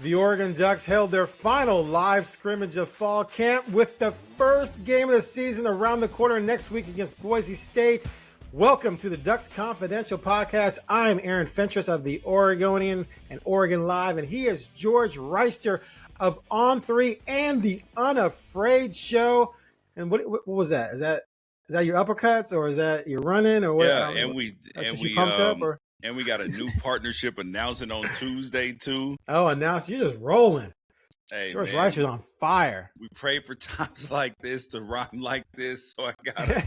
The Oregon Ducks held their final live scrimmage of fall camp with the first game of the season around the corner next week against Boise State. Welcome to the Ducks Confidential Podcast. I'm Aaron Fentress of the Oregonian and OregonLive, and he is George Wrighster of On3 and the Unafraid Show. And what was that? Is that your uppercuts, or is that your running, or what? Yeah, and we pumped up, or? And we got a new partnership announcing on Tuesday too. Oh, announced! You're just rolling. Hey, George Wrighster's on fire. We pray for times like this to rhyme like this, so I gotta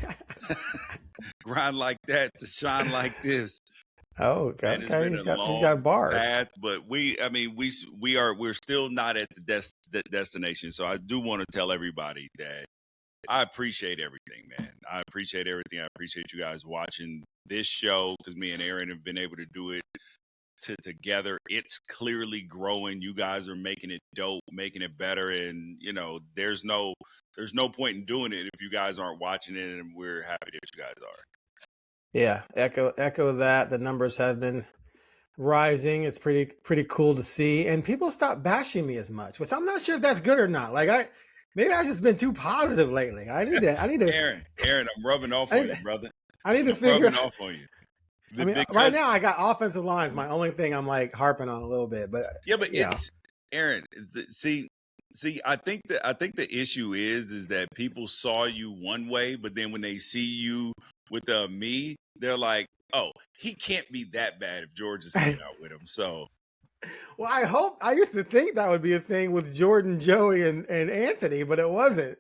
grind like that to shine like this. Oh, okay. He's got bars. Path, but we're still not at the destination. So I do want to tell everybody that I appreciate everything, man. I appreciate everything. I appreciate you guys watching this show, because me and Aaron have been able to do it together. It's clearly growing. You guys are making it dope, making it better, and there's no point in doing it if you guys aren't watching it, and we're happy that you guys are. Yeah, echo that. The numbers have been rising. It's pretty cool to see, and people stop bashing me as much, which I'm not sure if that's good or not. Maybe I've just been too positive lately. I need to. Aaron, I'm rubbing off on you, brother. I need to figure rubbing off on you. Right now I got offensive line is my only thing I'm harping on a little bit, but it's Aaron. See, I think the issue is that people saw you one way, but then when they see you with me, they're like, "Oh, he can't be that bad if George is hanging out with him." So. Well, I used to think that would be a thing with Jordan, Joey, and Anthony, but it wasn't.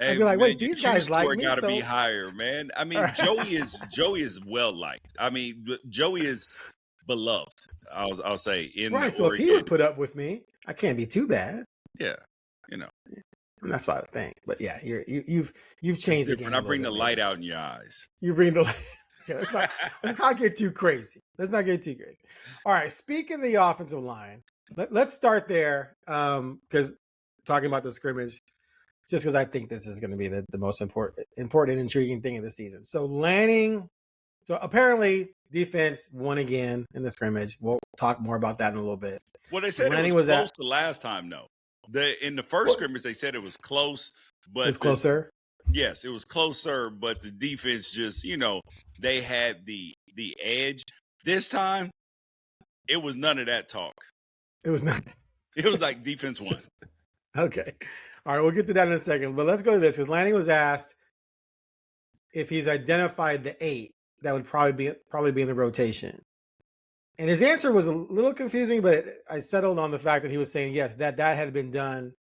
Hey, I'd be like, man, wait, these guys like me. Got to be higher, man. I mean, Joey is well liked. I mean, Joey is beloved. I'll say in right. So if he would put up with me, I can't be too bad. Yeah, And that's what I would think. But yeah, you've changed it. I bring the light out in your eyes. You bring the light. Yeah, let's not get too crazy. All right. Speaking of the offensive line, let's start there because talking about the scrimmage, just because I think this is going to be the most important and intriguing thing of the season. So apparently defense won again in the scrimmage. We'll talk more about that in a little bit. Well, they said it was close to last time, though. In the first scrimmage, they said it was close, but it was closer. Yes, it was closer, but the defense just, they had the edge. This time, it was none of that talk. It was not. It was like defense won. Okay. All right, we'll get to that in a second. But let's go to this, because Lanning was asked if he's identified the 8 that would probably be in the rotation. And his answer was a little confusing, but I settled on the fact that he was saying, yes, that had been done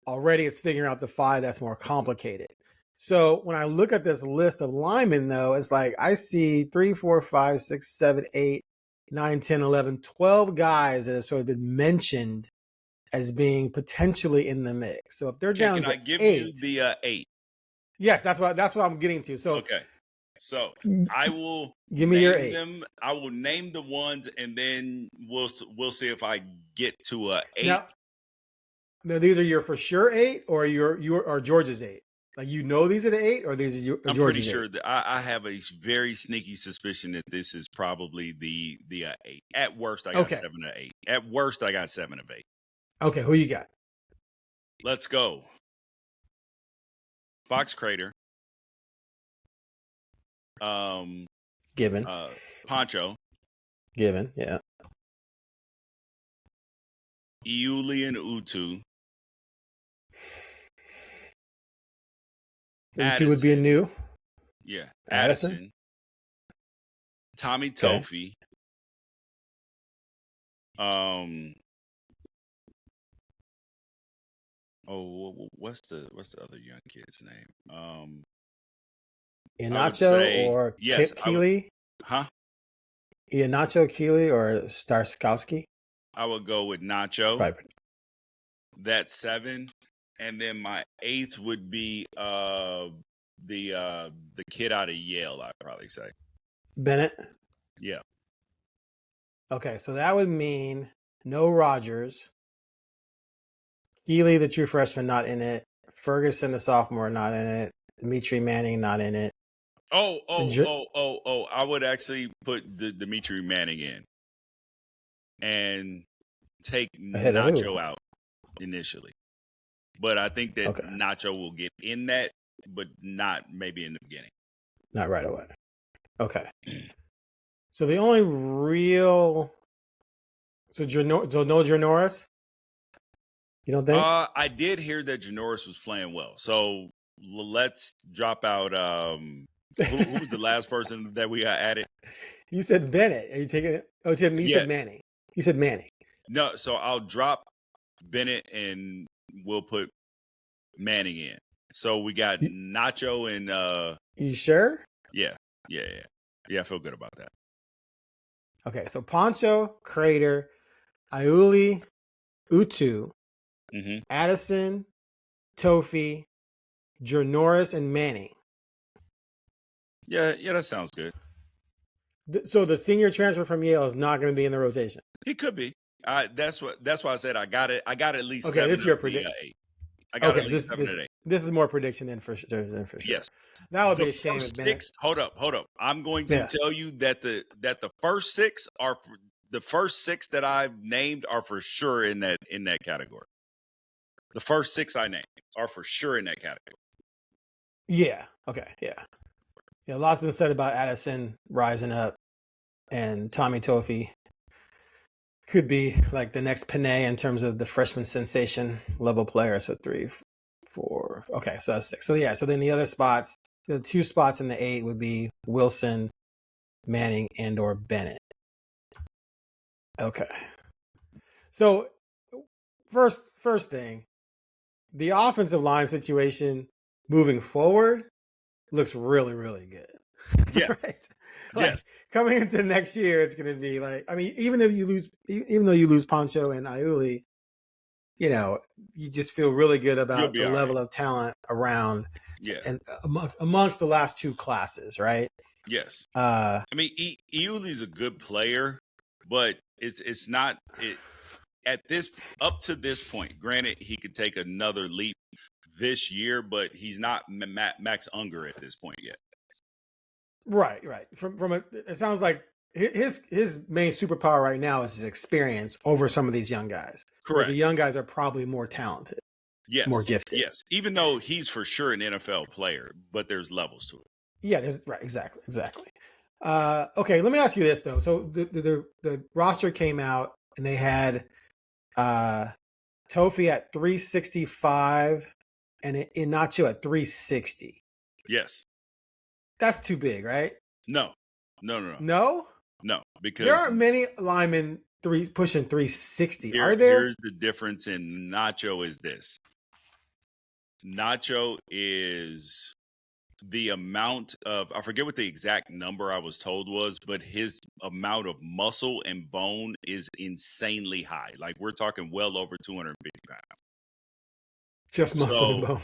already. It's figuring out the 5 that's more complicated. So when I look at this list of linemen, though, it's like I see 3, 4, 5, 6, 7, 8, 9, 10, 11, 12 guys that have sort of been mentioned as being potentially in the mix. So if they're down to 8. Can I give you the 8? Yes, that's what I'm getting to. So okay. So I will give me your 8. I will name the ones, and then we'll see if I get to a 8. Now these are your for sure 8, or or George's 8. Like, these are the 8, or these are George's 8? I'm pretty sure that I have a very sneaky suspicion that this is probably the 8. At worst, I got 7 or 8. At worst, I got 7 of 8. Okay, who you got? Let's go. Fox Crater. Given. Poncho. Given, yeah. Iulian Utu. Utu would be a new. Yeah. Addison. Tommy Tofi. What's the other young kid's name? Ianacho or Keeley? Huh? Ianacho, Keeley, or Starskowski? I would go with Nacho. Right. That's 7. And then my 8th would be the kid out of Yale, I'd probably say. Bennett? Yeah. Okay, so that would mean no Rogers. Keeley, the true freshman, not in it. Ferguson, the sophomore, not in it. Dimitri Manning, not in it. I would actually put Dimitri Manning in. And take Ahead of who? Nacho out initially. But I think that Okay. Nacho will get in that, but not maybe in the beginning. Not right away. Okay. So the only real... So no Janoris? You don't think? I did hear that Janoris was playing well. So let's drop out who was the last person that we added? You said Bennett. Are you taking it? Oh, you said Manning. You said Manning. No, so I'll drop Bennett and we'll put Manning in. So we got Nacho and You sure? Yeah, I feel good about that. Okay, so Poncho, Crater, Iuli, Utu, Addison, Tofi, Janoris, and Manning. Yeah, that sounds good. So the senior transfer from Yale is not going to be in the rotation. He could be. That's why I said I got it. I got at least okay. 7 This is your prediction. I got at least 7 and 8. This is more prediction than for sure. Yes, that would be a shame. Hold up. I'm going to tell you that the first 6 are the first 6 that I've named are for sure in that category. The first 6 I named are for sure in that category. Yeah. Okay. Yeah. Yeah. Lots been said about Addison rising up, and Tommy Tofi could be like the next Panay in terms of the freshman sensation level player. So 3, 4. Okay, so that's 6. So yeah. So then the other spots, the 2 spots in the 8 would be Wilson, Manning, and/or Bennett. Okay. So first thing, the offensive line situation moving forward looks really, really good. Yeah. Right. Like, coming into next year, it's going to be like, I mean, even though you lose Poncho and Iuli, you just feel really good about the level of talent around. Yeah. And amongst the last 2 classes, right? Yes. I mean, Iuli's a good player, but it's not up to this point. Granted, he could take another leap this year, but he's not Max Unger at this point yet. Right. It sounds like his main superpower right now is his experience over some of these young guys. Correct. The young guys are probably more talented. Yes. More gifted. Yes. Even though he's for sure an NFL player, but there's levels to it. Yeah, exactly. Okay, let me ask you this though. So the roster came out and they had Tofi at 365 and Inacho at 360. Yes. That's too big, right? No, because there aren't many linemen pushing 360. Are there? Here's the difference in Nacho is this. Nacho is the amount of, I forget what the exact number I was told was, but his amount of muscle and bone is insanely high. Like we're talking well over 250 pounds. Just muscle and bone.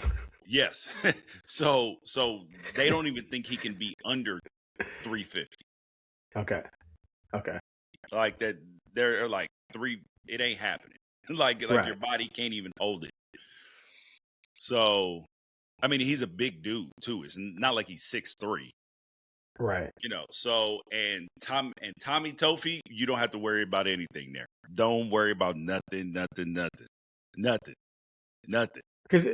Yes. so they don't even think he can be under 350. Okay. Like that, they're like 3. It ain't happening. Like your body can't even hold it. So, I mean, he's a big dude too. It's not like he's 6'3". Right. So and Tommy Tofi, you don't have to worry about anything there. Don't worry about nothing. Because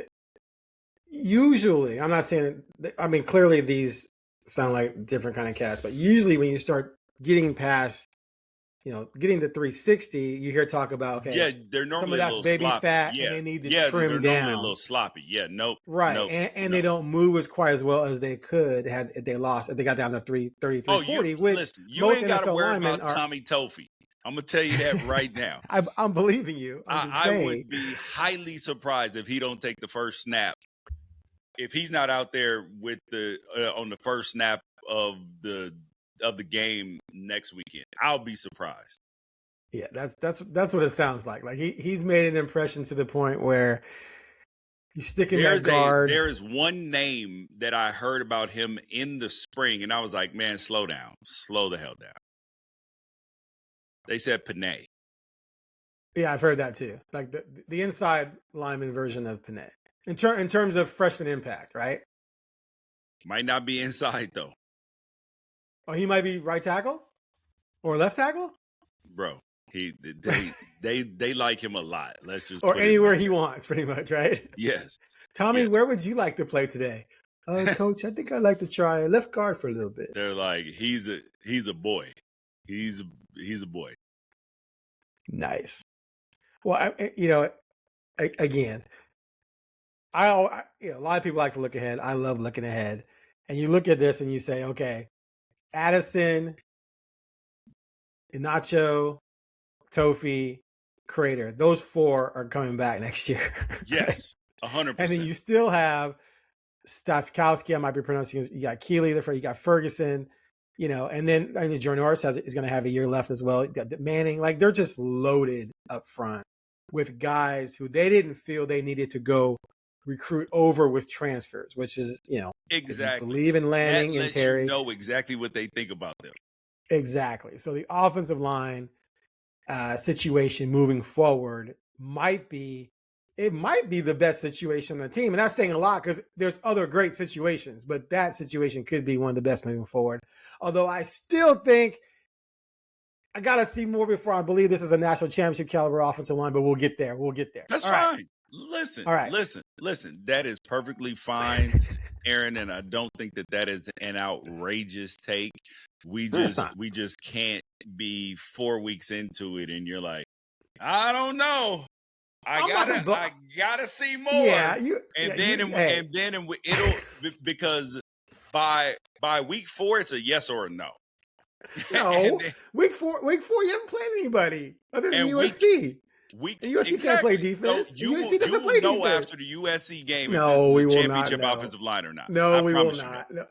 usually, I'm not saying, I mean, clearly these sound like different kind of cats, but usually when you start getting past, getting to 360, you hear talk about, okay, yeah, they're normally some of that's baby sloppy. fat, yeah. and they need to they're trim normally down. A little sloppy. Yeah, nope. Right, nope, and they don't move as quite as well as they could if they got down to 330, 340, which listen, you ain't got to worry about Tommy Tofi. I'm going to tell you that right now. I'm believing you. I would be highly surprised if he don't take the first snap. If he's not out there with on the first snap of the game next weekend, I'll be surprised. Yeah, that's what it sounds like. Like he's made an impression to the point where you stick in that guard. There is one name that I heard about him in the spring, and I was like, man, slow down. Slow the hell down. They said Panay. Yeah, I've heard that too. Like the inside lineman version of Panay. In terms of freshman impact, right? Might not be inside though. Oh, he might be right tackle or left tackle? Bro, They like him a lot. Let's just or anywhere he wants, pretty much, right? Yes. Tommy, yes. Where would you like to play today? Coach, I think I'd like to try left guard for a little bit. They're like, he's a boy. He's a boy. Nice. Well, again, a lot of people like to look ahead. I love looking ahead. And you look at this and you say, okay, Addison, Inacho, Tofi, Crater, those 4 are coming back next year. Yes, 100%. And then you still have Staskowski, I might be pronouncing it. You got Keeley, you got Ferguson, and then Jordan Norris is going to have a year left as well. You got Manning. Like, they're just loaded up front with guys who they didn't feel they needed to go recruit over with transfers, which is, exactly. Believe in Lanning and Terry. You know exactly what they think about them. Exactly. So the offensive line situation moving forward might be the best situation on the team. And that's saying a lot because there's other great situations, but that situation could be one of the best moving forward. Although I still think I got to see more before I believe this is a national championship caliber offensive line, but we'll get there. That's all fine. Right. Listen, all right. Listen. That is perfectly fine, Aaron, and I don't think that is an outrageous take. We just can't be 4 weeks into it and you're like, I don't know. I gotta see more. Yeah, it'll because by week 4 it's a yes or a no. No, week four you haven't played anybody other than USC. USC can't play defense. So USC doesn't play defense. Defense. After the USC game no, if this we is will a championship not, no. offensive line or not. No, we will not. No.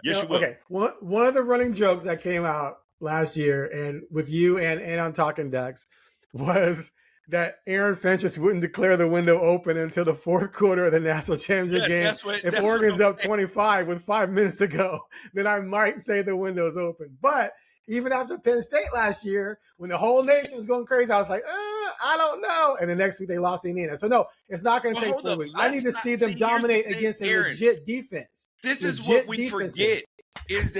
Yes, you will. Okay, one of the running jokes that came out last year, and with you and on Talking Ducks, was that Aaron Fentress wouldn't declare the window open until the 4th quarter of the national championship game. If Oregon's up 25 with 5 minutes to go, then I might say the window's open. But even after Penn State last year, when the whole nation was going crazy, I was like, I don't know. And the next week they lost to Indiana. So no, it's not going to take 4 weeks. I need to see them dominate against a legit defense. This is what we forget is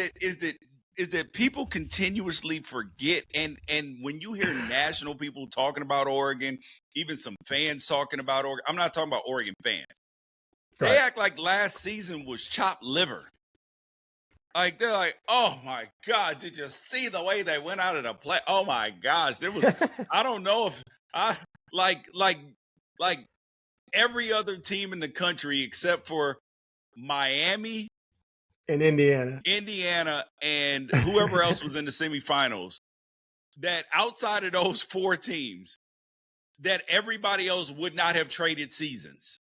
that people continuously forget. And when you hear national people talking about Oregon, even some fans talking about Oregon, I'm not talking about Oregon fans. They act like last season was chopped liver. Like, they're like, oh my God, did you see the way they went out of the play? Oh my gosh, there was, I don't know if like every other team in the country except for Miami and Indiana, and whoever else was in the semifinals, that outside of those 4 teams, that everybody else would not have traded seasons.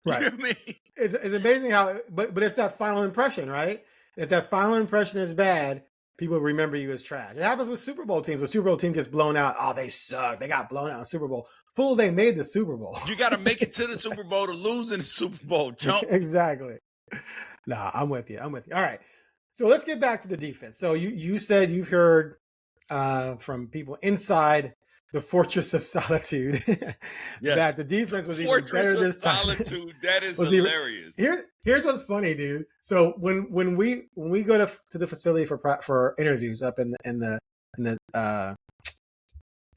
Right. You know what I mean? It's amazing how, but it's that final impression, right? If that final impression is bad, people remember you as trash. It happens with Super Bowl teams. When Super Bowl team gets blown out, oh, they suck. They got blown out in the Super Bowl. Fool, they made the Super Bowl. You got to make it to the Super Bowl to lose in the Super Bowl. Jump. Exactly. Nah, I'm with you. All right. So let's get back to the defense. So you said you've heard from people inside the Fortress of Solitude that the defense was even better this time. Solitude, that is hilarious. Here's what's funny, dude. So when we go to the facility for interviews up in the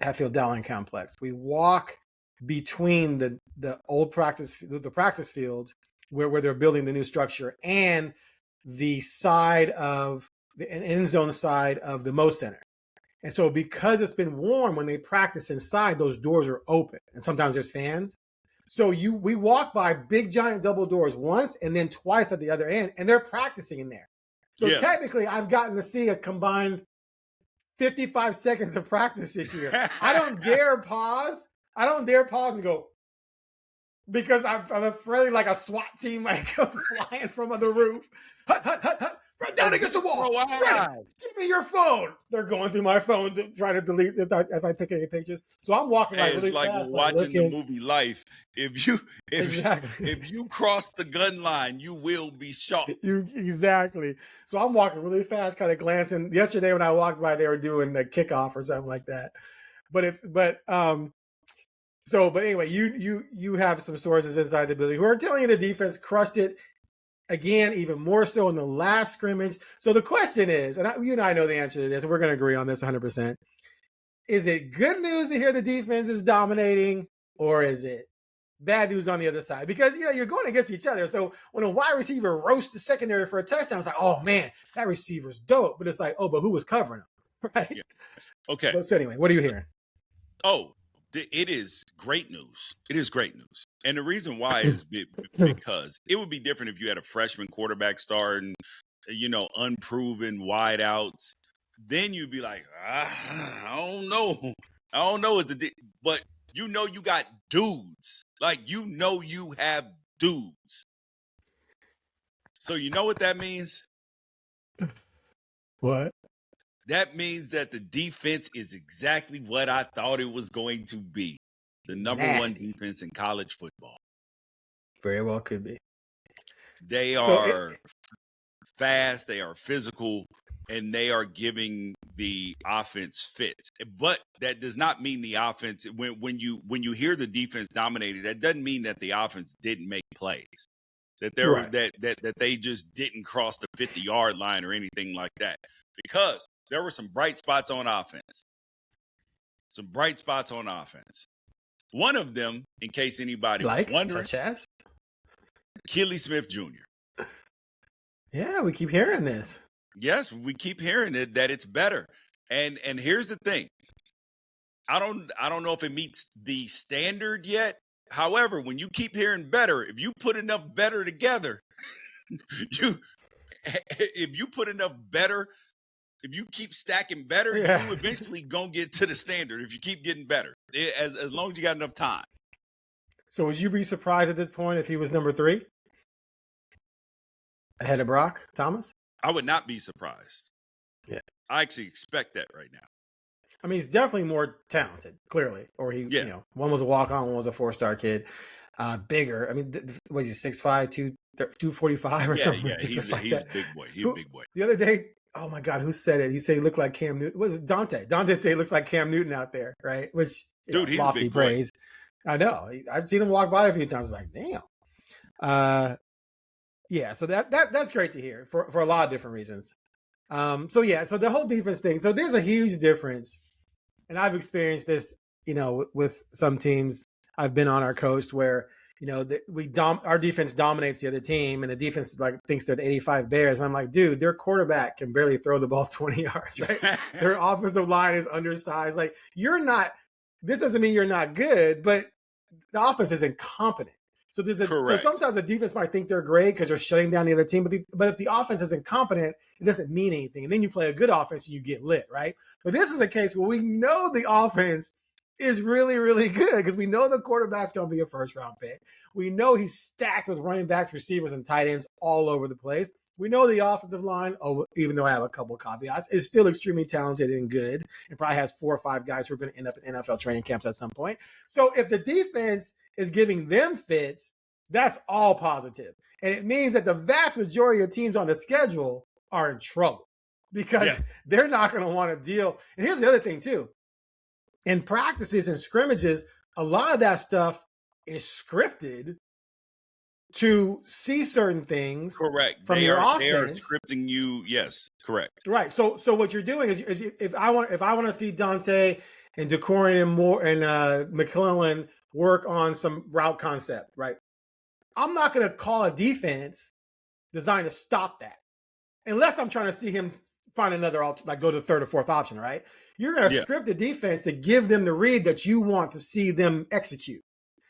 Hatfield Dowling complex, we walk between the old practice field where they're building the new structure and the side of the end zone side of the Mo Center. And so because it's been warm, when they practice inside, those doors are open. And sometimes there's fans. So we walk by big, giant double doors once and then twice at the other end, and they're practicing in there. So technically, I've gotten to see a combined 55 seconds of practice this year. I don't dare pause. And go, because I'm afraid like a SWAT team might come flying from the roof. Hut, hut, hut, hut. Right down against the wall. Right. Give me your phone. They're going through my phone to try to delete if I took any pictures. So I'm walking like really fast. It's like watching the movie Life. If you cross the gun line, you will be shot. Exactly. So I'm walking really fast, kind of glancing. Yesterday when I walked by, they were doing a kickoff or something like that. But anyway, you have some sources inside the building who are telling you the defense crushed it. Again, even more so in the last scrimmage. So the question is, and you and I know the answer to this, and we're going to agree on this 100%. is it good news to hear the defense is dominating, or is it bad news on the other side? Because, you're going against each other. So when a wide receiver roasts the secondary for a touchdown, it's like, oh, man, that receiver's dope. But it's like, oh, but who was covering him? Right? Yeah. Okay. But so anyway, what are you hearing? Oh, it is great news. It is great news. And the reason why is because it would be different if you had a freshman quarterback starting, unproven wideouts. Then you'd be like, I don't know. I don't know. But you got dudes. Like, you have dudes. So you know what that means? What? That means that the defense is exactly what I thought it was going to be. The number one defense in college football. Very well could be. They are fast, they are physical, and they are giving the offense fits. But that does not mean the offense, when you hear the defense dominated, that doesn't mean that the offense didn't make plays. That that they just didn't cross the 50-yard line or anything like that. Because there were some bright spots on offense. One of them, in case anybody was wondering, such as Kelly Smith Jr. Yeah, we keep hearing this. Yes, we keep hearing it, that it's better. And here's the thing. I don't know if it meets the standard yet. However, when you keep hearing better, if you put enough better together, if you keep stacking better, you eventually gonna get to the standard if you keep getting better, as long as you got enough time. So would you be surprised at this point if he was number 3? Ahead of Brock Thomas? I would not be surprised. Yeah. I actually expect that right now. I mean, he's definitely more talented, clearly. Or one was a walk-on, one was a 4-star kid. Bigger. I mean, was he 6'5", 245 or something? Yeah, he's a big boy. He's a big boy. The other day, oh my God, who said it? He said he looked like Cam Newton. Was it Dante? Dante said he looks like Cam Newton out there, right? Which, dude, he's lofty a big praise. Boy. I know. I've seen him walk by a few times. Like, damn. Yeah, so that's great to hear for a lot of different reasons. So the whole defense thing. So there's a huge difference, and I've experienced this, with some teams. I've been on our coast where our defense dominates the other team, and the defense thinks they're the 85 Bears. And I'm like, dude, their quarterback can barely throw the ball 20 yards, right? Their offensive line is undersized. Like, you're not. This doesn't mean you're not good, but the offense is incompetent. So sometimes the defense might think they're great because they're shutting down the other team. But if the offense is incompetent, it doesn't mean anything. And then you play a good offense and you get lit, right? But this is a case where we know the offense is really, really good because we know the quarterback's going to be a first-round pick. We know he's stacked with running backs, receivers, and tight ends all over the place. We know the offensive line, even though I have a couple of caveats, is still extremely talented and good and probably has 4 or 5 guys who are going to end up in NFL training camps at some point. So if the defense is giving them fits, that's all positive. And it means that the vast majority of teams on the schedule are in trouble because they're not going to want to deal. And here's the other thing, too. In practices and scrimmages, a lot of that stuff is scripted to see certain things. Correct. From your offense. They are scripting you. Yes, correct. Right. So what you're doing is if I want to see Dante and DeCorian and Moore and McClellan work on some route concept, right? I'm not going to call a defense designed to stop that unless I'm trying to see him find another, go to the third or fourth option, right? You're going to script the defense to give them the read that you want to see them execute.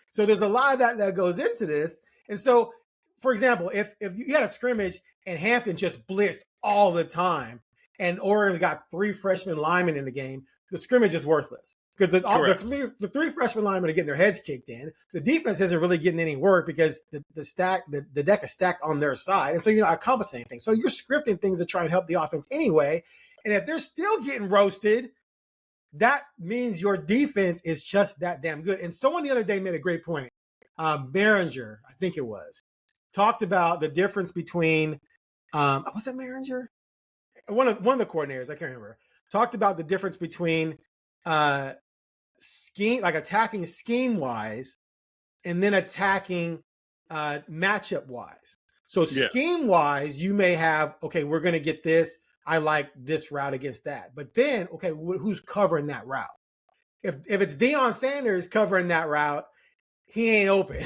So there's a lot of that goes into this. And so, for example, if you had a scrimmage and Hampton just blitzed all the time and Oregon's got 3 freshman linemen in the game, the scrimmage is worthless. Because the 3 freshman linemen are getting their heads kicked in. The defense isn't really getting any work because the deck is stacked on their side. And so you're not accomplishing anything. So you're scripting things to try and help the offense anyway. And if they're still getting roasted, that means your defense is just that damn good. And someone the other day made a great point. Behringer, I think it was, talked about the difference between, was it Behringer? One of the coordinators, I can't remember, talked about the difference between scheme, attacking scheme wise, and then attacking matchup wise. So scheme wise, you may have, okay, we're going to get this. I like this route against that. But then, okay, who's covering that route? if it's Deion Sanders covering that route, he ain't open,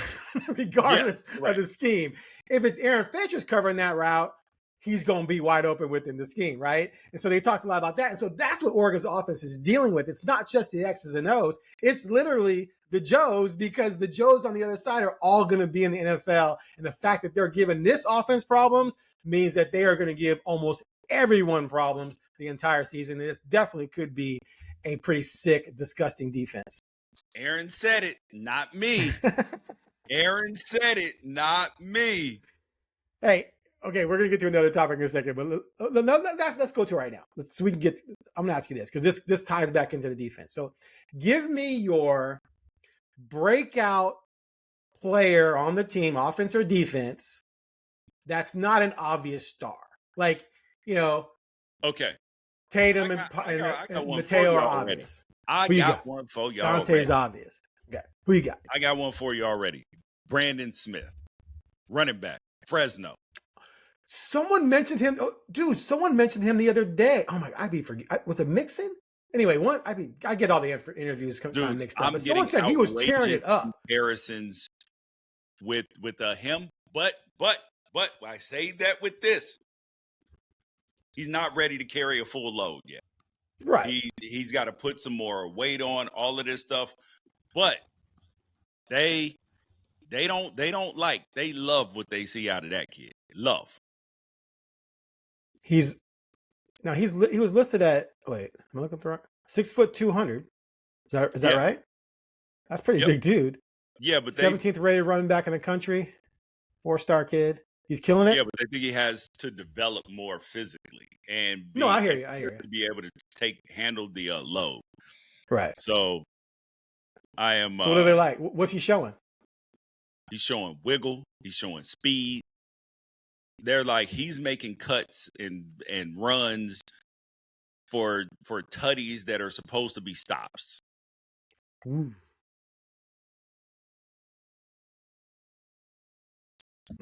regardless of the scheme. If it's Aaron Fentress covering that route, he's going to be wide open within the scheme, right? And so they talked a lot about that. And so that's what Oregon's offense is dealing with. It's not just the X's and O's. It's literally the Joes, because the Joes on the other side are all going to be in the NFL. And the fact that they're giving this offense problems means that they are going to give almost everyone problems the entire season. And this definitely could be a pretty sick, disgusting defense. Aaron said it, not me. Aaron said it, not me. Hey, okay, we're going to get to another topic in a second, but let's go to it right now. So we can get, I'm going to ask you this, because this ties back into the defense. So give me your breakout player on the team, offense or defense, that's not an obvious star. Like, okay, Tatum and Mateo are obvious. I got one for y'all. Dante's obvious. Okay, who you got? I got one for you already. Brandon Smith, running back, Fresno. Someone mentioned him. Oh, dude, someone mentioned him the other day. Oh my, was it Mixon? Anyway, I get all the interviews kind of mixed up. But someone said he was tearing it up. Comparisons with him, but I say that with this. He's not ready to carry a full load yet. Right. He's got to put some more weight on, all of this stuff. But they love what they see out of that kid. Love. He was listed at, wait, am I looking for 6 foot 200? Is that right? That's pretty big dude. Yeah, but 17th rated running back in the country, 4-star kid. He's killing it. Yeah, but I think he has to develop more physically and I hear you. To be able to handle the load. Right. So I am. So what do they like? What's he showing? He's showing wiggle. He's showing speed. They're like, he's making cuts and runs for tutties that are supposed to be stops. Ooh.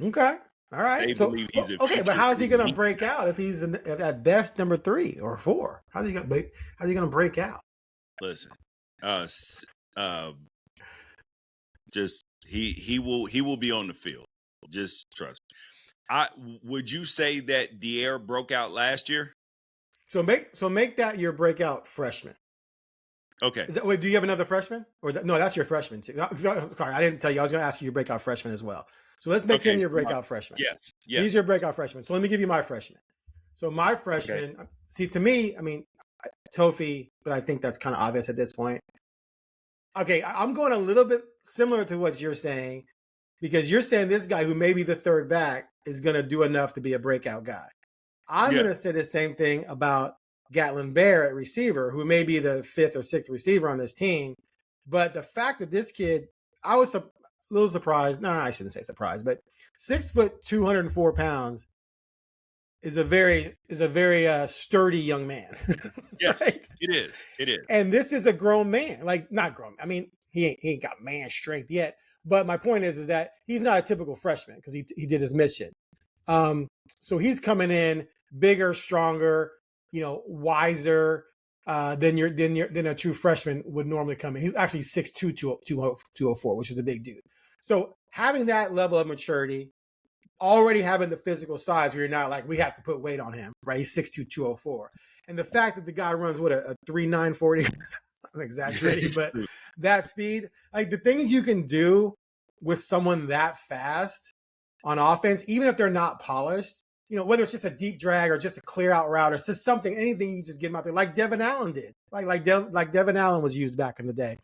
Okay. All right. But how is he going to break out if he's at best number 3 or 4? How's he going to break out? Listen, just he will be on the field. Just trust me. Would you say that Dier broke out last year? So make that your breakout freshman. Okay. Do you have another freshman? No, that's your freshman too. Sorry, I didn't tell you. I was going to ask you your breakout freshman as well. So let's make him your breakout freshman. Yes. He's your breakout freshman. So let me give you my freshman. So my freshman, see, to me, I mean, Tofi, but I think that's kind of obvious at this point. Okay, I'm going a little bit similar to what you're saying, because you're saying this guy who may be the third back is going to do enough to be a breakout guy. I'm going to say the same thing about Gatlin Bear at receiver, who may be the 5th or 6th receiver on this team. But the fact that this kid, I was a little surprised. No, I shouldn't say surprised, but 6 foot, 204 pounds is a very sturdy young man. Yes, right? It is. And this is a grown man, like not grown. I mean, he ain't got man strength yet. But my point is that he's not a typical freshman because he did his mission. So he's coming in bigger, stronger, wiser than a true freshman would normally come in. He's actually 6'2", 204, which is a big dude. So having that level of maturity, already having the physical size where you're not like, we have to put weight on him, right? He's 6'2", 204. And the fact that the guy runs a 3.9 40, I'm exaggerating, but that speed, like the things you can do with someone that fast on offense, even if they're not polished, whether it's just a deep drag or just a clear out route or just something, anything, you just get them out there like Devin Allen did, like Devin Allen was used back in the day.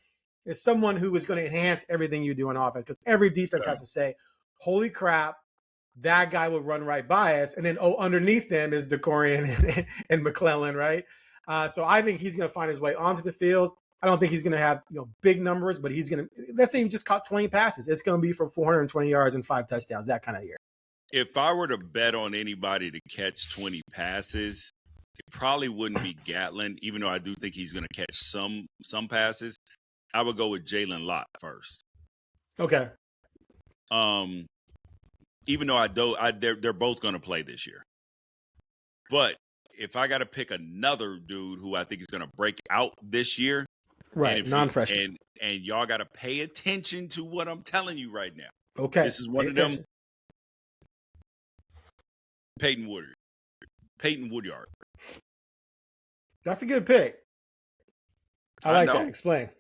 It's someone who is going to enhance everything you do on offense, because every defense has to say, holy crap, that guy will run right by us. And then, underneath them is DeCorian and McClellan, right? So I think he's going to find his way onto the field. I don't think he's going to have big numbers, but he's going to, let's say he just caught 20 passes. It's going to be for 420 yards and 5 touchdowns, that kind of year. If I were to bet on anybody to catch 20 passes, it probably wouldn't be Gatlin, even though I do think he's going to catch some passes. I would go with Jalen Lott first. Okay. Even though they're both going to play this year. But if I got to pick another dude who I think is going to break out this year, Right, non-freshman. And y'all got to pay attention to what I'm telling you right now. Okay, this is one of them. Peyton Woodyard. That's a good pick. I like that. Explain.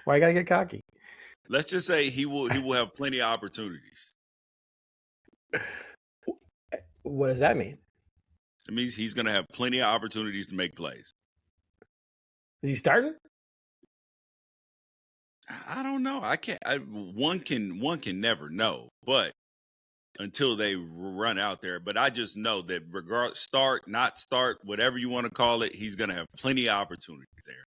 Why you gotta get cocky? Let's just say he will have plenty of opportunities. What does that mean? It means he's going to have plenty of opportunities to make plays. Is he starting? I don't know. One can never know, but until they run out there. But I just know that start, not start, whatever you want to call it, he's going to have plenty of opportunities there.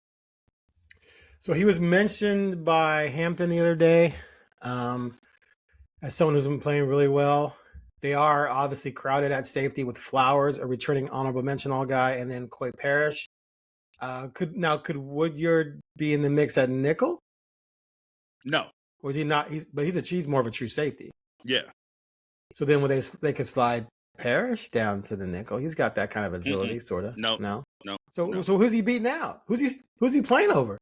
So he was mentioned by Hampton the other day as someone who's been playing really well. They are obviously crowded at safety with Flowers, a returning honorable mention all guy, and then Coy Parrish. Could Woodyard be in the mix at nickel? No. Or is he not? He's more of a true safety. Yeah. So then they could slide Parrish down to the nickel. He's got that kind of agility, sort of. No. So who's he beating out? Who's he playing over?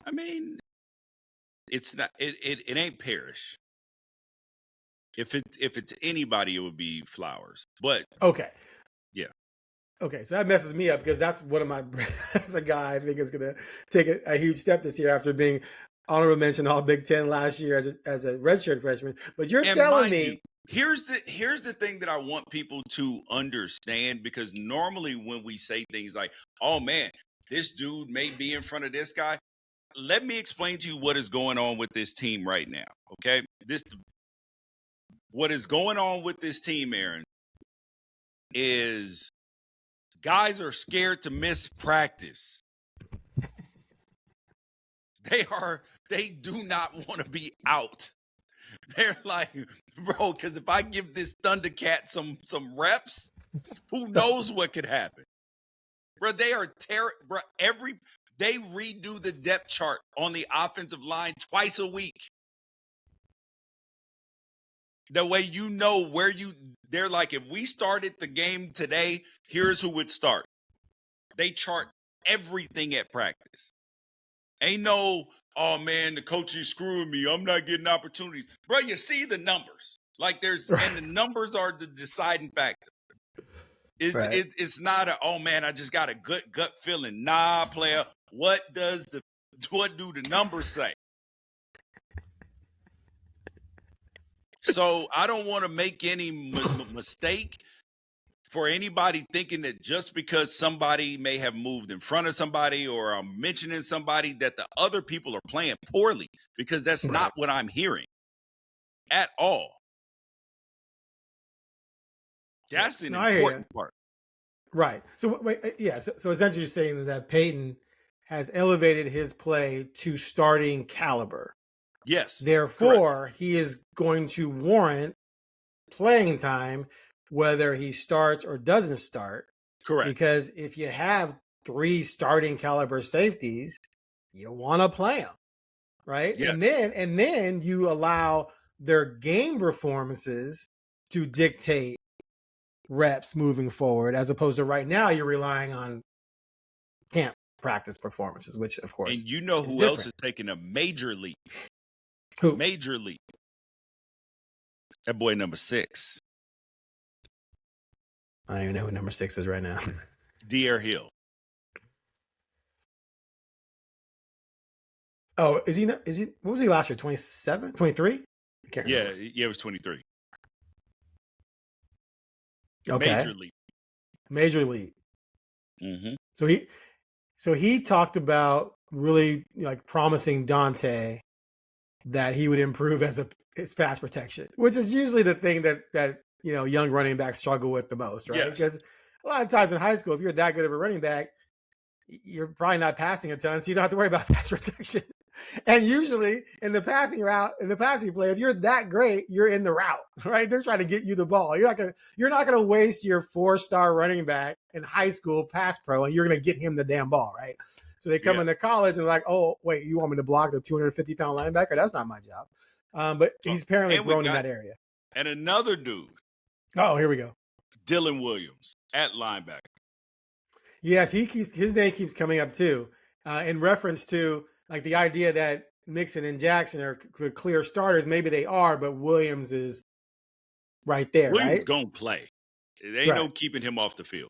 I mean, it's not. It ain't Parrish. If it's anybody, it would be Flowers. But okay, yeah, okay. So that messes me up because that's one of my. That's a guy I think is going to take a huge step this year after being honorable mention All Big Ten last year as a redshirt freshman. But you're telling me. Here's the thing that I want people to understand, because normally when we say things like, "Oh man, this dude may be in front of this guy," let me explain to you what is going on with this team right now. Okay, what is going on with this team, Aaron, is guys are scared to miss practice. They do not want to be out. They're like, bro, because if I give this Thundercat some reps, who knows what could happen? Bro, they are bro, they redo the depth chart on the offensive line twice a week. The way you know they're like, if we started the game today, here's who would start. They chart everything at practice. Ain't no, oh man, the coach is screwing me, I'm not getting opportunities. Bro, you see the numbers. Like and the numbers are the deciding factor. It's not oh man, I just got a good gut feeling. Nah, player, what do the numbers say? So I don't want to make any mistake for anybody thinking that just because somebody may have moved in front of somebody or I'm mentioning somebody that the other people are playing poorly, because that's not what I'm hearing at all. That's an important part. Right. So So essentially you're saying that Peyton has elevated his play to starting caliber. Yes. Therefore, correct. He is going to warrant playing time, whether he starts or doesn't start. Correct. Because if you have 3 starting caliber safeties, you want to play them, right? Yeah. And then you allow their game performances to dictate reps moving forward, as opposed to right now you're relying on camp practice performances, which of course. And you know who else is taking a major leap? Who? Major leap. That boy number 6. I don't even know who number 6 is right now. De'Aaron Hill. Oh, is he? What was he last year? 27, 23? I can't remember. Yeah, it was 23. Okay. Major league. Mm-hmm. So he talked about really like promising Dante that he would improve his pass protection, which is usually the thing that young running backs struggle with the most, right? Yes. Because a lot of times in high school, if you're that good of a running back, you're probably not passing a ton, so you don't have to worry about pass protection. And usually in the passing play, if you're that great, you're in the route, right? They're trying to get you the ball. You're not gonna waste your 4-star running back in high school pass pro, and you're gonna get him the damn ball, right? So they come into college and like, oh wait, you want me to block the 250-pound linebacker? That's not my job. But he's apparently grown in that area. And another dude. Oh, here we go. Dylan Williams at linebacker. Yes, his name keeps coming up too, in reference to like the idea that Mixon and Jackson are clear starters. Maybe they are, but Williams is right there, Williams right? gonna play. There ain't Right. no keeping him off the field.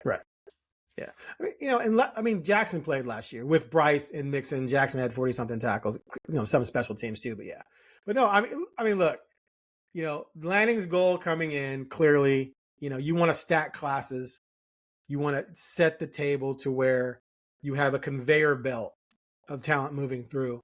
Right. Yeah. I mean, Jackson played last year with Bryce and Mixon. Jackson had 40-something tackles, some special teams too, but yeah. But no, I mean, look, Lanning's goal coming in, clearly, you want to stack classes. You want to set the table to where you have a conveyor belt of talent moving through,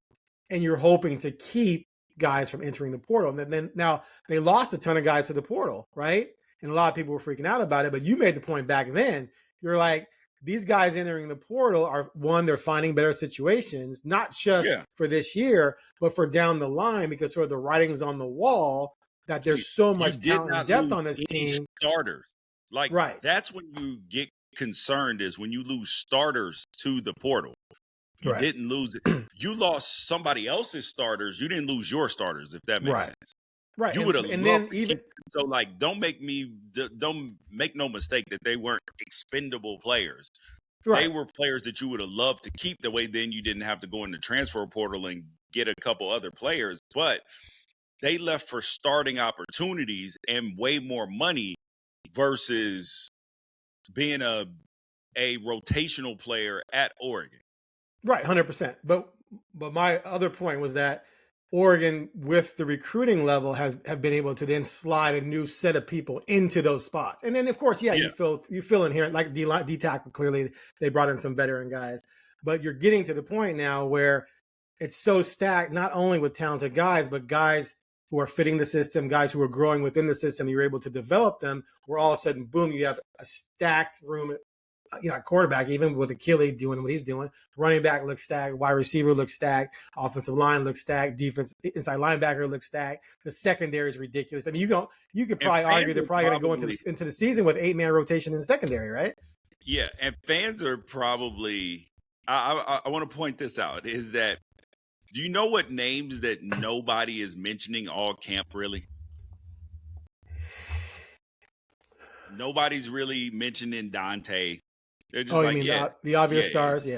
and you're hoping to keep guys from entering the portal. And then now they lost a ton of guys to the portal, right? And a lot of people were freaking out about it, but you made the point back then. You're like, these guys entering the portal are, one, they're finding better situations, not just for this year, but for down the line, because sort of the writing's on the wall that there's so much talent and depth on this team. Starters. Like, right. That's when you get concerned, is when you lose starters to the portal. You didn't lose it. You lost somebody else's starters. You didn't lose your starters, if that makes sense. Right. You would have loved to keep, so like, don't make no mistake that they weren't expendable players. They were players that you would have loved to keep, the way then you didn't have to go in the transfer portal and get a couple other players, but they left for starting opportunities and way more money versus being a rotational player at Oregon. Right, 100%. But my other point was that Oregon, with the recruiting level, have been able to then slide a new set of people into those spots. And then, of course, you fill in here, like D tackle, clearly they brought in some veteran guys. But you're getting to the point now where it's so stacked, not only with talented guys, but guys who are fitting the system, guys who are growing within the system. You're able to develop them, where all of a sudden, boom, you have a stacked room. Quarterback, even with Achille doing what he's doing, running back looks stacked, wide receiver looks stacked, offensive line looks stacked, defense inside linebacker looks stacked. The secondary is ridiculous. I mean, you could probably argue they're probably going to go into the season with 8-man rotation in the secondary, right? Yeah, and fans are probably. I want to point this out: is that, do you know what names that nobody is mentioning all camp? Really, nobody's really mentioning Dante. They're just the obvious stars,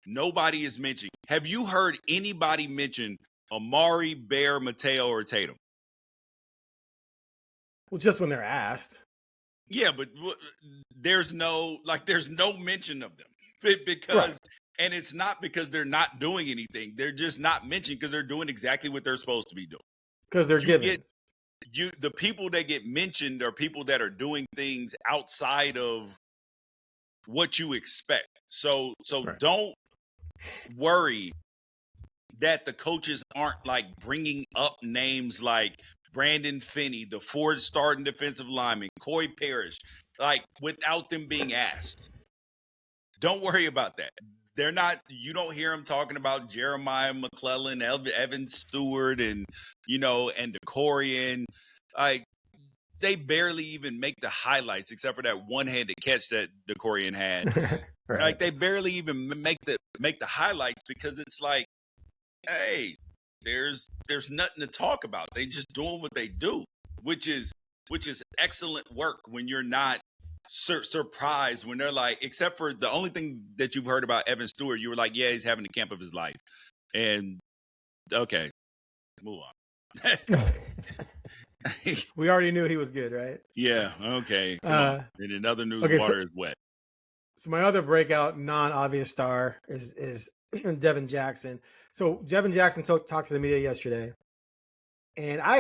Nobody is mentioning. Have you heard anybody mention Amari, Bear, Mateo, or Tatum? Well, just when they're asked. Yeah, but there's no mention of them because, and it's not because they're not doing anything. They're just not mentioned because they're doing exactly what they're supposed to be doing. Because they're given. The people that get mentioned are people that are doing things outside of what you expect. So don't worry that the coaches aren't like bringing up names like Brandon Finney, the Ford starting defensive lineman, Coy Parrish, like without them being asked. Don't worry about that. They're not. You don't hear them talking about Jeremiah McClellan, Evan Stewart, and and DeCorian. Like, they barely even make the highlights, except for that one-handed catch that DeCorian had. Like, they barely even make the highlights, because it's like, hey, there's nothing to talk about. They just doing what they do, which is excellent work when you're not surprised when they're like, except for the only thing that you've heard about Evan Stewart, you were like, yeah, he's having the camp of his life. And okay, move on. We already knew he was good, right? Yeah. Okay. And another news, water is wet. So my other breakout, non-obvious star is Devin Jackson. So Devin Jackson talked to the media yesterday, and I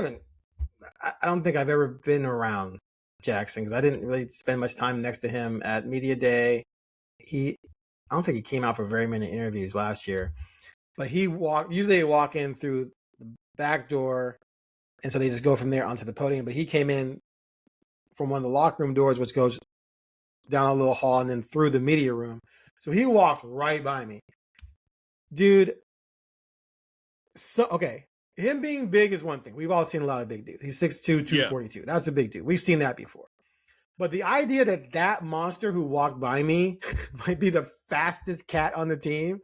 don't think I've ever been around Jackson because I didn't really spend much time next to him at media day. I don't think he came out for very many interviews last year, but usually they walk in through the back door. And so they just go from there onto the podium. But he came in from one of the locker room doors, which goes down a little hall and then through the media room. So he walked right by me. Dude, him being big is one thing. We've all seen a lot of big dudes. He's 6'2", 242. Yeah. That's a big dude. We've seen that before. But the idea that monster who walked by me might be the fastest cat on the team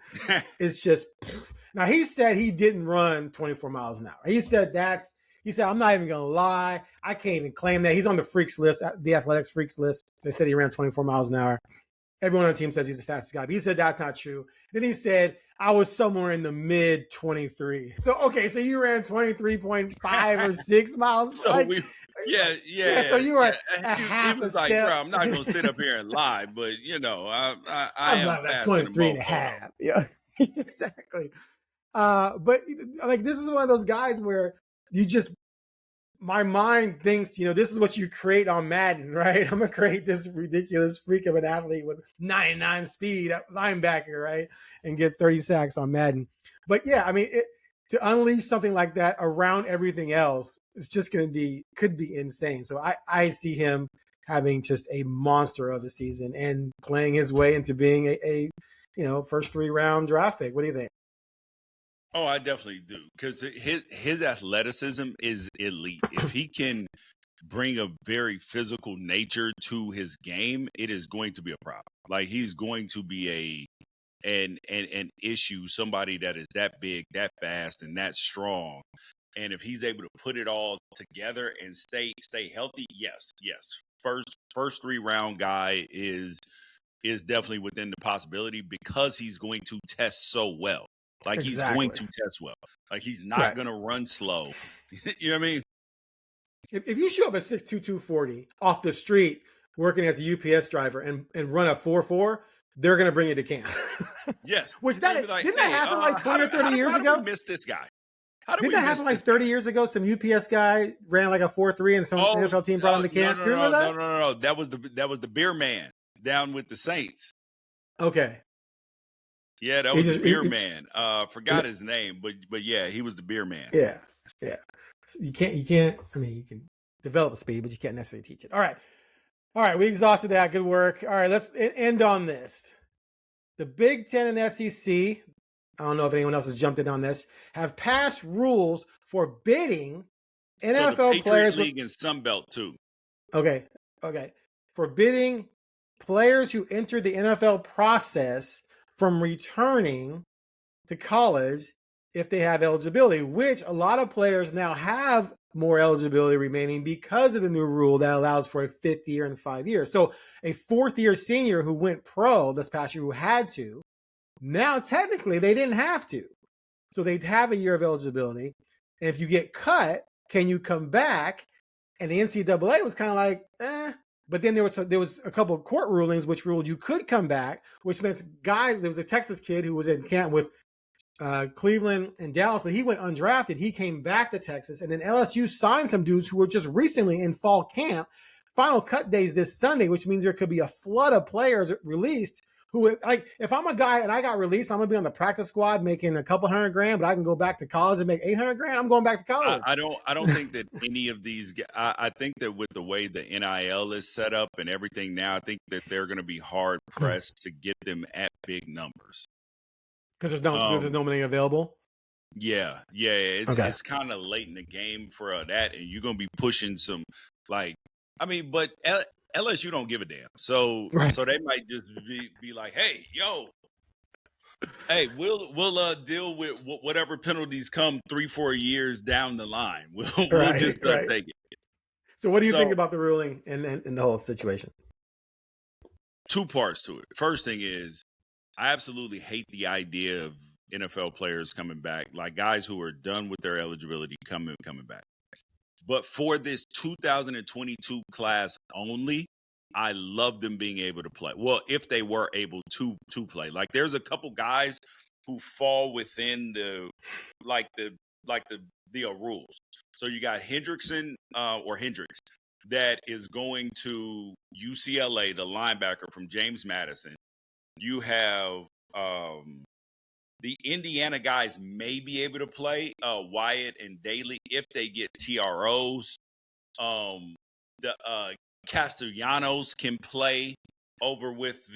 is just... Now, he said he didn't run 24 miles an hour. He said, I'm not even going to lie. I can't even claim that. He's on the freaks list, the athletics freaks list. They said he ran 24 miles an hour. everyone on the team says he's the fastest guy. But he said that's not true. Then he said, I was somewhere in the mid 23. So, okay, so you ran 23.5 or 6 miles. So like, yeah. So you were a He half was a like, step. bro, I'm not gonna sit up here and lie, but I I'm am not like faster than 23 and a both of them. half. Yeah, exactly. But like, this is one of those guys where you just, my mind thinks, this is what you create on Madden, right? I'm gonna create this ridiculous freak of an athlete with 99 speed at linebacker, right? And get 30 sacks on Madden. But yeah, I mean, to unleash something like that around everything else, it's just could be insane. So I see him having just a monster of a season and playing his way into being a first 3-round draft pick. What do you think? Oh, I definitely do, because his athleticism is elite. If he can bring a very physical nature to his game, it is going to be a problem. Like, he's going to be an issue, somebody that is that big, that fast, and that strong. And if he's able to put it all together and stay healthy, yes. First 3-round guy is definitely within the possibility, because he's going to test so well. Like, he's going to test well. Like, he's not going to run slow. You know what I mean? If you show up at 6'2", 240 off the street working as a UPS driver and run a 4.4, they're going to bring you to camp. Yes. Which didn't that happen like 20 or 30 years ago? How did we miss this guy? Didn't that happen like 30 years ago? Some UPS guy ran like a 4.3 and some NFL team brought him to camp. No, you remember that? No. That was the beer man down with the Saints. Okay. Yeah, that was the beer man. Forgot his name, but yeah, he was the beer man. Yeah. So you can't. I mean, you can develop speed, but you can't necessarily teach it. All right. We exhausted that. Good work. All right, let's end on this. The Big Ten and SEC, I don't know if anyone else has jumped in on this, have passed rules forbidding NFL so the players. League and Sunbelt too. Okay. Forbidding players who entered the NFL process from returning to college if they have eligibility, which a lot of players now have more eligibility remaining because of the new rule that allows for a 5th year in 5 years. So a 4th-year senior who went pro this past year, who had to, now technically they didn't have to. So they'd have a year of eligibility. And if you get cut, can you come back? And the NCAA was kind of like, But then there was a couple of court rulings which ruled you could come back, which meant there was a Texas kid who was in camp with Cleveland and Dallas, but he went undrafted. He came back to Texas, and then LSU signed some dudes who were just recently in fall camp. Final cut days this Sunday, which means there could be a flood of players released who, like, if I'm a guy and I got released, I'm going to be on the practice squad making a couple $100,000, but I can go back to college and make $800,000. I'm going back to college. I don't think that any of these, I think that with the way the NIL is set up and everything now, I think that they're going to be hard pressed to get them at big numbers. Because there's no money available? Yeah. It's kind of late in the game for that, and you're going to be pushing some, but LSU don't give a damn. So they might just be like, hey, we'll deal with whatever penalties come 3-4 years down the line. We'll just take it. So what do you think about the ruling and the whole situation? 2 parts to it. First thing is, I absolutely hate the idea of NFL players coming back, like guys who are done with their eligibility coming back. But for this 2022 class only, I love them being able to play. Well, if they were able to play, like there's a couple guys who fall within the rules. So you got Hendricks that is going to UCLA, the linebacker from James Madison. You have the Indiana guys may be able to play, Wyatt and Daly, if they get TROs. The Castellanos can play over with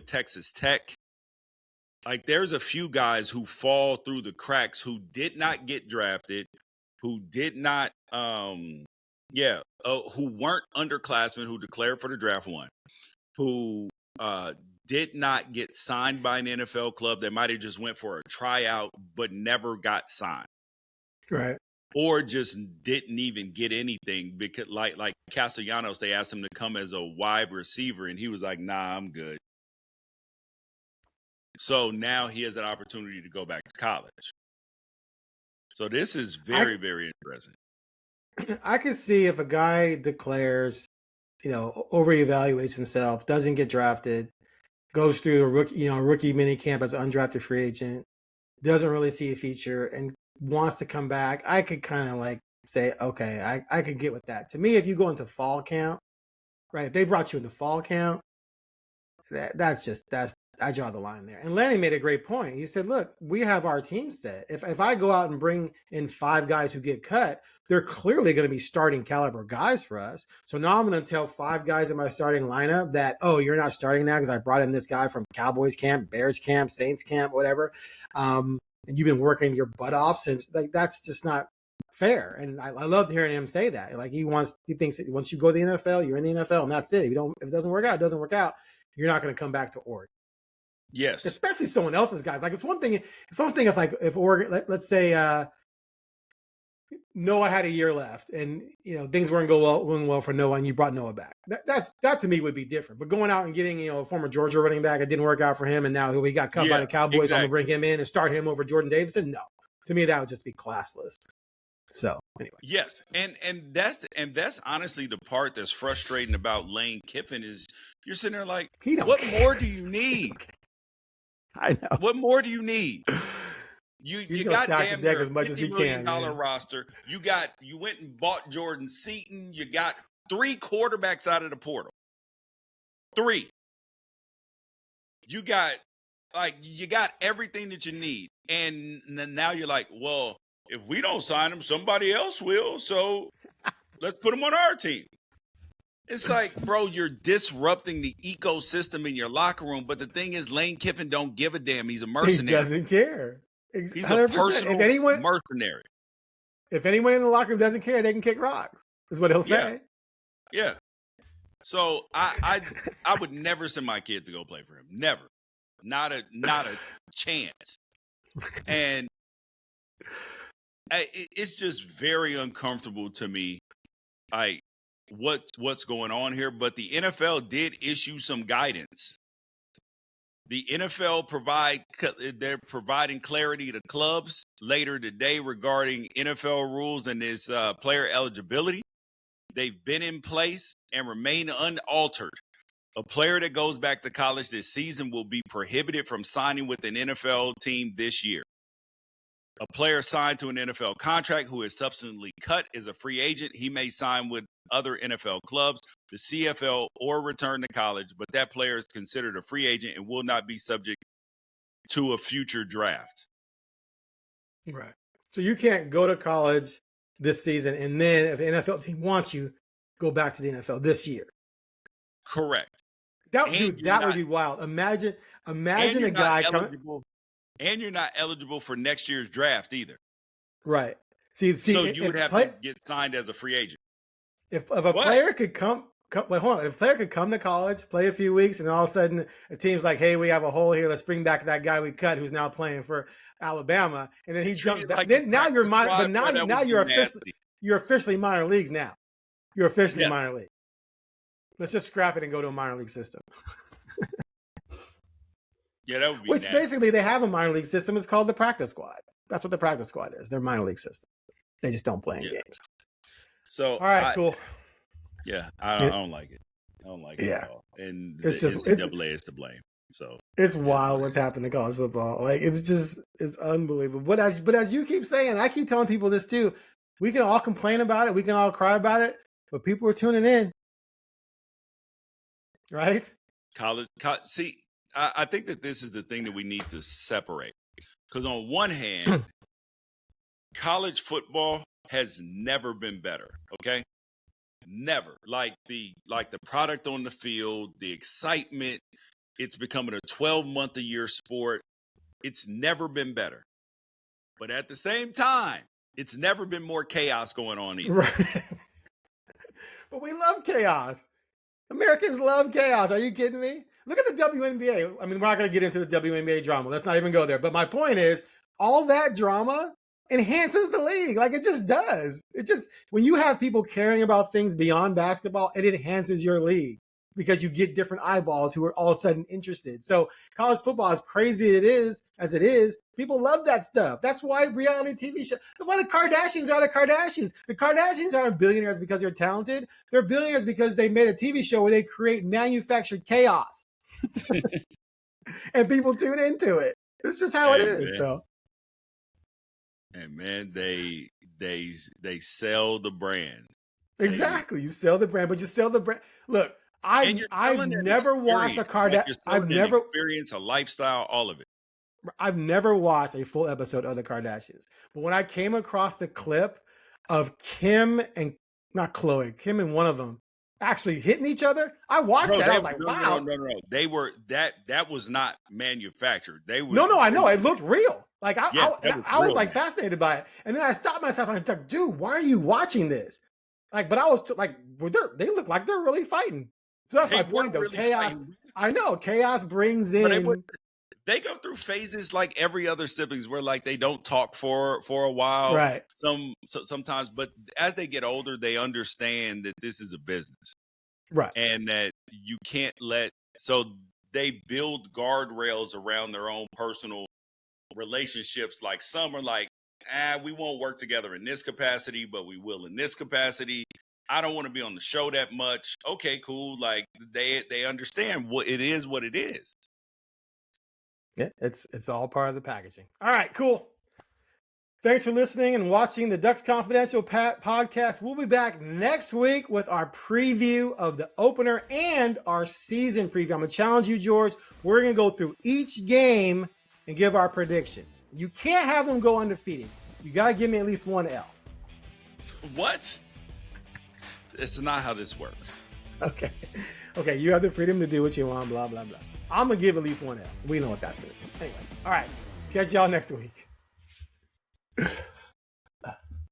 Texas Tech. Like, there's a few guys who fall through the cracks who did not get drafted, who did not who weren't underclassmen, who declared for the draft one, who did not get signed by an NFL club. They might have just went for a tryout but never got signed. Right. or just didn't even get anything because like Castellanos, they asked him to come as a wide receiver and he was like, nah, I'm good. So now he has an opportunity to go back to college. So this is very, very interesting. I could see if a guy declares, over-evaluates himself, doesn't get drafted, goes through a rookie mini camp as an undrafted free agent, doesn't really see a future and wants to come back. I could kind of like say, okay, I could get with that. To me, if you go into fall camp, right? If they brought you into fall camp, that's I draw the line there. And Lanny made a great point. He said, look, we have our team set. If I go out and bring in 5 guys who get cut, they're clearly going to be starting caliber guys for us. So now I'm going to tell 5 guys in my starting lineup that, oh, you're not starting now because I brought in this guy from Cowboys camp, Bears camp, Saints camp, whatever. And you've been working your butt off since, like, that's just not fair. And I love hearing him say that. Like he thinks that once you go to the NFL, you're in the NFL and that's it. If it doesn't work out, it doesn't work out. You're not going to come back to Oregon. Yes. Especially someone else's guys. Like it's one thing if Oregon, let's say Noah had a year left and things weren't going well for Noah and you brought Noah back. That to me would be different. But going out and getting a former Georgia running back, it didn't work out for him and now he got cut by the Cowboys. Exactly. I'm gonna bring him in and start him over Jordan Davidson. No. To me that would just be classless. So anyway. Yes. And that's honestly the part that's frustrating about Lane Kiffin is you're sitting there like, what more do you need? I know. What more do you need? You got damn near as much as he $50 million can, roster. You went and bought Jordan Seaton. You got 3 quarterbacks out of the portal. 3. You got everything that you need. And now you're like, well, if we don't sign him, somebody else will. So let's put him on our team. It's like, bro, you're disrupting the ecosystem in your locker room. But the thing is, Lane Kiffin don't give a damn. He's a mercenary. He doesn't care. 100%. He's a personal mercenary. If anyone in the locker room doesn't care, they can kick rocks. Is what he'll say. Yeah. So I would never send my kid to go play for him. Never. Not a chance. And it's just very uncomfortable to me. What's going on here, but the NFL did issue some guidance. The NFL they're providing clarity to clubs later today regarding NFL rules and this player eligibility. They've been in place and remain unaltered. A player that goes back to college this season will be prohibited from signing with an NFL team this year. A player signed to an NFL contract who is subsequently cut is a free agent. He may sign with other NFL clubs, the CFL, or return to college, but that player is considered a free agent and will not be subject to a future draft. Right. So you can't go to college this season and then if the NFL team wants you, go back to the NFL this year. Correct. That would be wild. Imagine a guy coming. And you're not eligible for next year's draft either. Right. So you would have to get signed as a free agent. If a player could come wait, hold on. If a player could come to college, play a few weeks, and all of a sudden a team's like, hey, we have a hole here. Let's bring back that guy we cut who's now playing for Alabama. And then he jumped back. Then now you're minor, but now you're officially minor leagues now. You're officially minor league. Let's just scrap it and go to a minor league system. Yeah, that would be Which nasty. Basically they have a minor league system. It's called the practice squad. That's what the practice squad is. They're minor league system. They just don't play in games. So all right, cool. Yeah, I don't like it. I don't like it at all. And it's just NCAA is to blame. So it's wild what's happened to college football. Like it's unbelievable. But as you keep saying, I keep telling people this too. We can all complain about it. We can all cry about it. But people are tuning in, right? See, I think that this is the thing that we need to separate. Because on one hand, college football has never been better. Okay, never. Like the product on the field, the excitement. It's becoming a 12-month-a-year sport. It's never been better. But at the same time, it's never been more chaos going on either. Right. But we love chaos. Americans love chaos. Are you kidding me? Look at the WNBA. I mean, we're not going to get into the WNBA drama. Let's not even go there. But my point is, all that drama enhances the league. Like it just does. It just, when you have people caring about things beyond basketball, it enhances your league because you get different eyeballs who are all of a sudden interested. So college football, as crazy as it is, people love that stuff. That's why reality TV shows, that's why the Kardashians are the Kardashians. The Kardashians aren't billionaires because they're talented. They're billionaires because they made a TV show where they create manufactured chaos. And people tune into it. It's just how it is. Man. So, and man, they sell the brand. Exactly, you sell the brand, but you sell the brand. Look, I've never watched a Kardashian. I've never experienced a lifestyle, all of it. I've never watched a full episode of the Kardashians, but when I came across the clip of Kim and one of them actually hitting each other, I watched that. I was like, wow. No. They were that was not manufactured. They were no. I know it looked real. Like I was like man. Fascinated by it, and then I stopped myself and I thought, dude, why are you watching this? Like, but I was like, they look like they're really fighting. So that's my point, though. Really chaos. Fighting. I know chaos brings in. They go through phases like every other siblings where like they don't talk for a while. Right. Sometimes, but as they get older, they understand that this is a business. Right. And that you can't so they build guardrails around their own personal relationships. Like some are like, we won't work together in this capacity, but we will in this capacity. I don't want to be on the show that much. Okay, cool. Like they understand what it is. Yeah, it's all part of the packaging. All right, cool. Thanks for listening and watching the Ducks Confidential podcast. We'll be back next week with our preview of the opener and our season preview. I'm going to challenge you, George. We're going to go through each game and give our predictions. You can't have them go undefeated. You got to give me at least one L. What? It's not how this works. Okay, you have the freedom to do what you want, blah, blah, blah. I'm going to give at least one L. We know what that's going to be. Anyway, all right. Catch y'all next week.